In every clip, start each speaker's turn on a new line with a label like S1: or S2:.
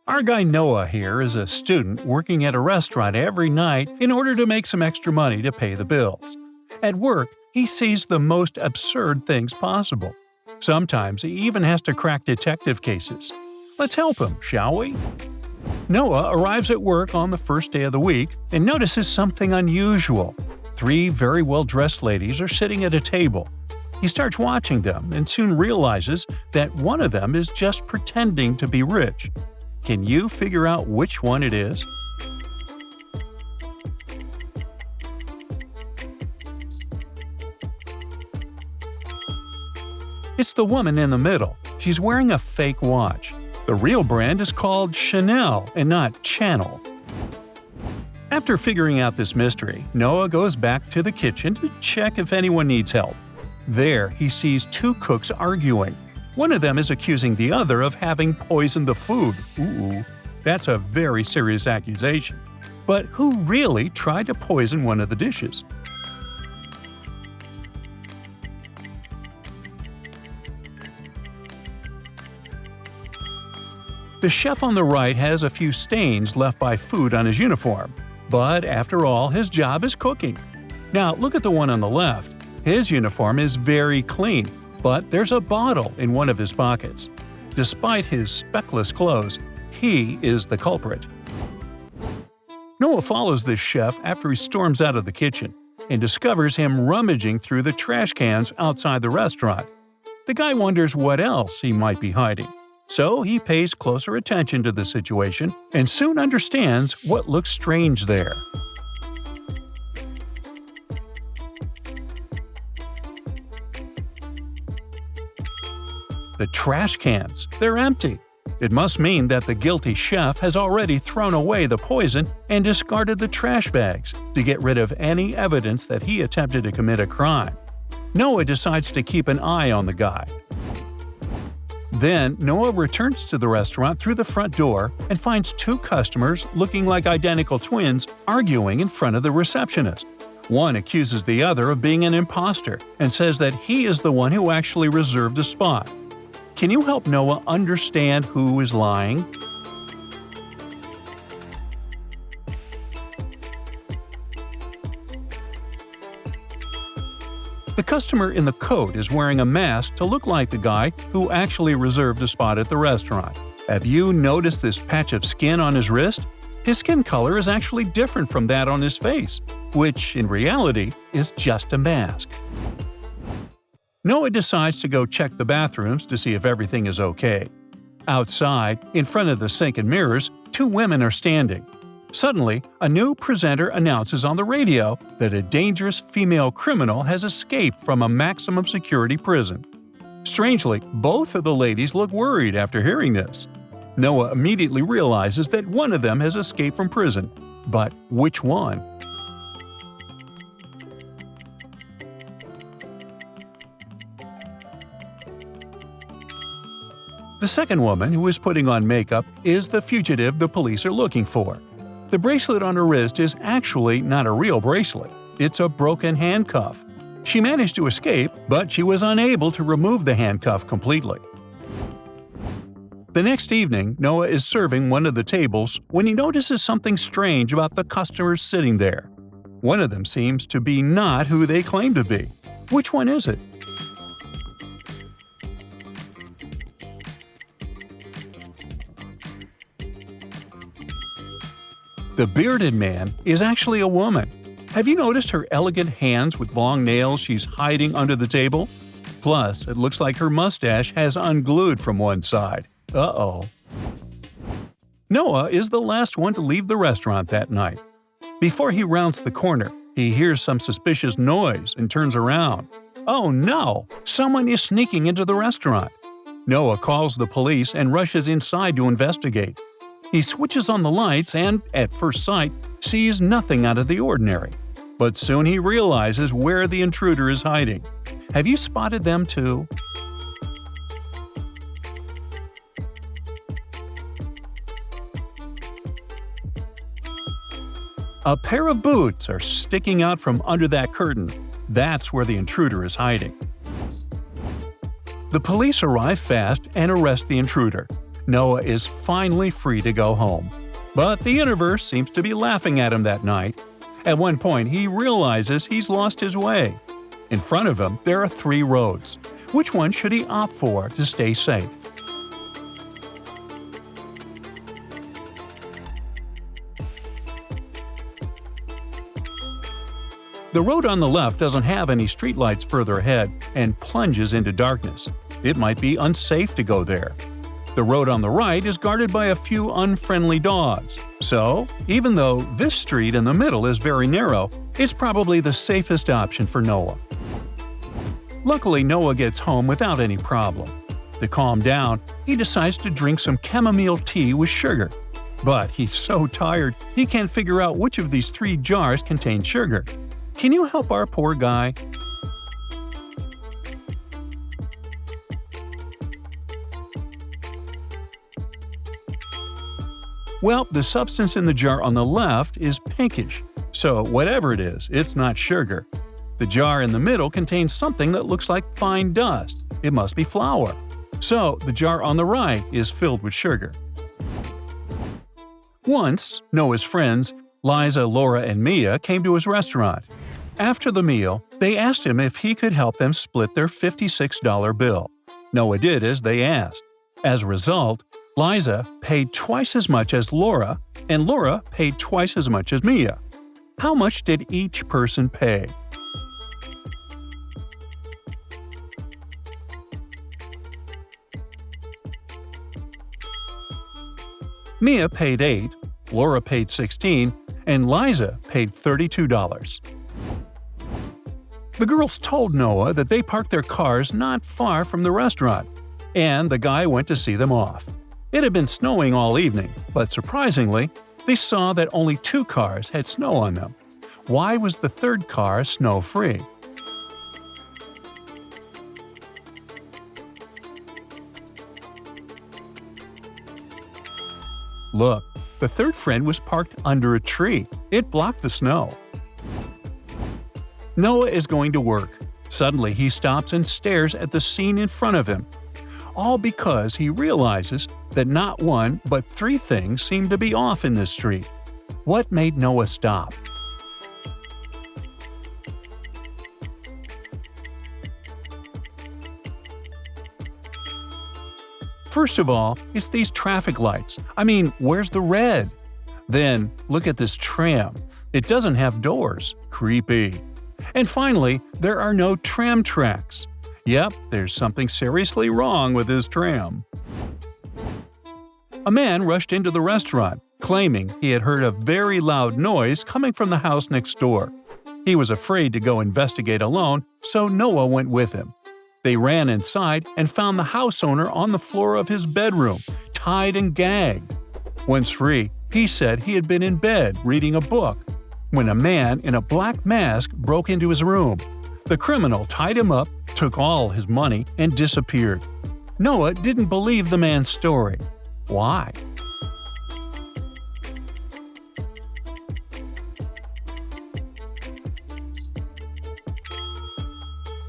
S1: Our guy Noah here is a student working at a restaurant every night in order to make some extra money to pay the bills. At work, he sees the most absurd things possible. Sometimes he even has to crack detective cases. Let's help him, shall we? Noah arrives at work on the first day of the week and notices something unusual. 3 very well-dressed ladies are sitting at a table. He starts watching them and soon realizes that one of them is just pretending to be rich. Can you figure out which one it is? It's the woman in the middle. She's wearing a fake watch. The real brand is called Chanel and not Channel. After figuring out this mystery, Noah goes back to the kitchen to check if anyone needs help. There, he sees 2 cooks arguing. One of them is accusing the other of having poisoned the food. Ooh, that's a very serious accusation. But who really tried to poison one of the dishes? The chef on the right has a few stains left by food on his uniform. But after all, his job is cooking. Now look at the one on the left. His uniform is very clean, but there's a bottle in one of his pockets. Despite his speckless clothes, he is the culprit. Noah follows this chef after he storms out of the kitchen and discovers him rummaging through the trash cans outside the restaurant. The guy wonders what else he might be hiding. So he pays closer attention to the situation and soon understands what looks strange there. The trash cans, they're empty. It must mean that the guilty chef has already thrown away the poison and discarded the trash bags to get rid of any evidence that he attempted to commit a crime. Noah decides to keep an eye on the guy. Then, Noah returns to the restaurant through the front door and finds 2 customers looking like identical twins arguing in front of the receptionist. One accuses the other of being an imposter and says that he is the one who actually reserved the spot. Can you help Noah understand who is lying? The customer in the coat is wearing a mask to look like the guy who actually reserved a spot at the restaurant. Have you noticed this patch of skin on his wrist? His skin color is actually different from that on his face, which, in reality, is just a mask. Noah decides to go check the bathrooms to see if everything is okay. Outside, in front of the sink and mirrors, 2 women are standing. Suddenly, a new presenter announces on the radio that a dangerous female criminal has escaped from a maximum security prison. Strangely, both of the ladies look worried after hearing this. Noah immediately realizes that one of them has escaped from prison. But which one? The second woman, who is putting on makeup, is the fugitive the police are looking for. The bracelet on her wrist is actually not a real bracelet. It's a broken handcuff. She managed to escape, but she was unable to remove the handcuff completely. The next evening, Noah is serving one of the tables when he notices something strange about the customers sitting there. One of them seems to be not who they claim to be. Which one is it? The bearded man is actually a woman. Have you noticed her elegant hands with long nails she's hiding under the table? Plus, it looks like her mustache has unglued from one side. Uh-oh. Noah is the last one to leave the restaurant that night. Before he rounds the corner, he hears some suspicious noise and turns around. Oh no! Someone is sneaking into the restaurant. Noah calls the police and rushes inside to investigate. He switches on the lights and, at first sight, sees nothing out of the ordinary. But soon he realizes where the intruder is hiding. Have you spotted them too? A pair of boots are sticking out from under that curtain. That's where the intruder is hiding. The police arrive fast and arrest the intruder. Noah is finally free to go home. But the universe seems to be laughing at him that night. At one point, he realizes he's lost his way. In front of him, there are 3 roads. Which one should he opt for to stay safe? The road on the left doesn't have any streetlights further ahead and plunges into darkness. It might be unsafe to go there. The road on the right is guarded by a few unfriendly dogs. So, even though this street in the middle is very narrow, it's probably the safest option for Noah. Luckily, Noah gets home without any problem. To calm down, he decides to drink some chamomile tea with sugar. But he's so tired, he can't figure out which of these 3 jars contain sugar. Can you help our poor guy? Well, the substance in the jar on the left is pinkish, so whatever it is, it's not sugar. The jar in the middle contains something that looks like fine dust. It must be flour. So, the jar on the right is filled with sugar. Once, Noah's friends, Liza, Laura, and Mia, came to his restaurant. After the meal, they asked him if he could help them split their $56 bill. Noah did as they asked. As a result, Liza paid twice as much as Laura, and Laura paid twice as much as Mia. How much did each person pay? Mia paid $8, Laura paid $16, and Liza paid $32. The girls told Noah that they parked their cars not far from the restaurant, and the guy went to see them off. It had been snowing all evening, but surprisingly, they saw that only 2 cars had snow on them. Why was the 3rd car snow-free? Look, the 3rd friend was parked under a tree. It blocked the snow. Noah is going to work. Suddenly, he stops and stares at the scene in front of him. All because he realizes that not 1 but 3 things seem to be off in this street. What made Noah stop? First of all, it's these traffic lights. I mean, where's the red? Then, look at this tram. It doesn't have doors. Creepy. And finally, there are no tram tracks. Yep, there's something seriously wrong with this tram. A man rushed into the restaurant, claiming he had heard a very loud noise coming from the house next door. He was afraid to go investigate alone, so Noah went with him. They ran inside and found the house owner on the floor of his bedroom, tied and gagged. Once free, he said he had been in bed reading a book when a man in a black mask broke into his room. The criminal tied him up, took all his money, and disappeared. Noah didn't believe the man's story. Why?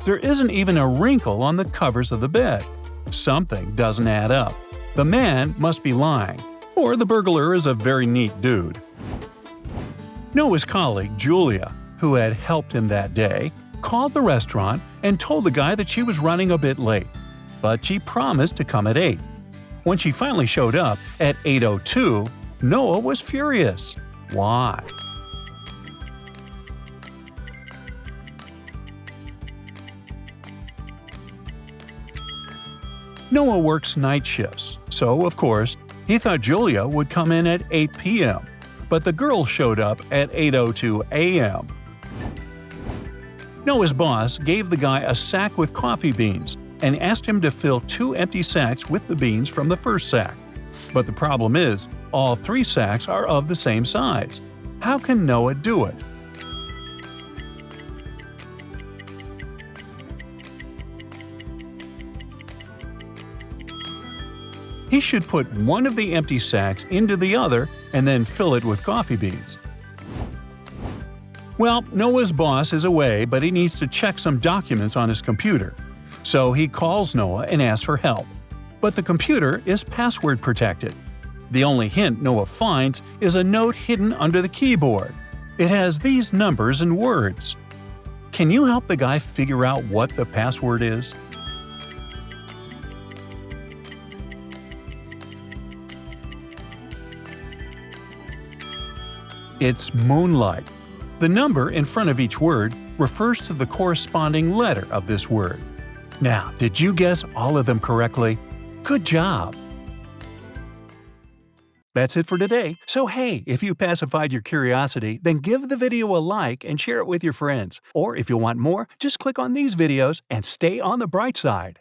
S1: There isn't even a wrinkle on the covers of the bed. Something doesn't add up. The man must be lying, or the burglar is a very neat dude. Noah's colleague, Julia, who had helped him that day, called the restaurant and told the guy that she was running a bit late, but she promised to come at 8. When she finally showed up at 8:02, Noah was furious. Why? Noah works night shifts, so of course, he thought Julia would come in at 8 p.m., but the girl showed up at 8:02 a.m. Noah's boss gave the guy a sack with coffee beans and asked him to fill 2 empty sacks with the beans from the first sack. But the problem is, all 3 sacks are of the same size. How can Noah do it? He should put one of the empty sacks into the other and then fill it with coffee beans. Well, Noah's boss is away, but he needs to check some documents on his computer. So he calls Noah and asks for help. but the computer is password protected. The only hint Noah finds is a note hidden under the keyboard. It has these numbers and words. Can you help the guy figure out what the password is? It's moonlight. The number in front of each word refers to the corresponding letter of this word. Now, did you guess all of them correctly? Good job! That's it for today. So hey, if you pacified your curiosity, then give the video a like and share it with your friends. Or if you want more, just click on these videos and stay on the bright side.